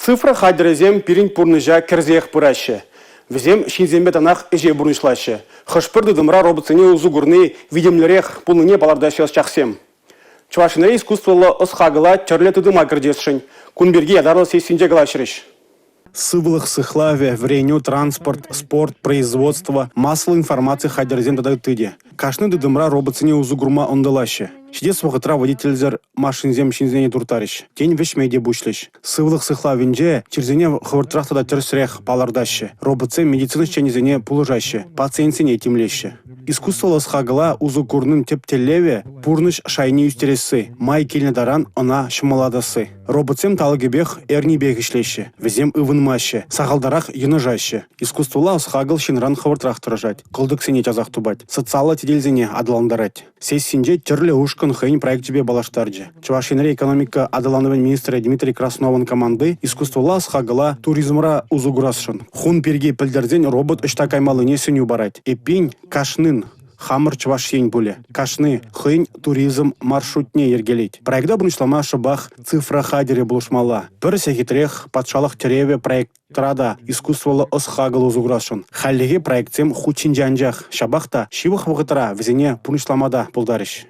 Цифра хайдырезем пирин пурныжа керзех пыраще. Везем шинзембе танах эже бурнышлаще. Хышпырды дымра робоцене узугурны видемлерех пулыне балардащас чахсем. Чувашинре искусствовало осхагала чарлеты дыма кирдесшин. Кунберги ядарлы сессинже галашриш. Сывлых сыхлаве, вреню, транспорт, спорт, производство, массовая информация хайдырезем дадают тыде. Кашны дымра робоцене узугурма ондалаще. Шидес вахытра водительзер машинзем шинзене туртарищ. Тень вешмейде бушлищ. Сывлых сыхлавинже черзене хвыртрахта да терсрех палардаще. Робоце медицина ченезене пулыжаще. Пациентсене темлеще. Искусство ласхагала узукурнын тептелеве пурныш шайни юстересы. Май кельне даран она шмаладасы. Робоцем талгебех эрни бегишлеще. Везем ывынмаще. Сагалдарах йынажаще. Искусство ласхагал шинран хвыртрахтыражать. Кылдык сене тазах тубать. Социала тедельзене адаландарать. Сессинже терле ушкан хэйн проект тебе балаштарджи. Чувашинре экономика адалановен министра Дмитрий Краснован команды искусство ласхагала туризмра узугурасшын. Хун перге пельдерден робот ыштакаймалы несеню барать. Эпинь кашнын. Хамыр чувашень буле. Кашны хынь туризм маршрутне ергелить. Проекта буншлама шабах цифра хадере булушмала. Перся хитрех патшалах тереве проект трада искусствовало осхагал узуграшын. Халлеге проектем хучинджанджах шабахта шивых вагытра везене пуншламада пулдарищ.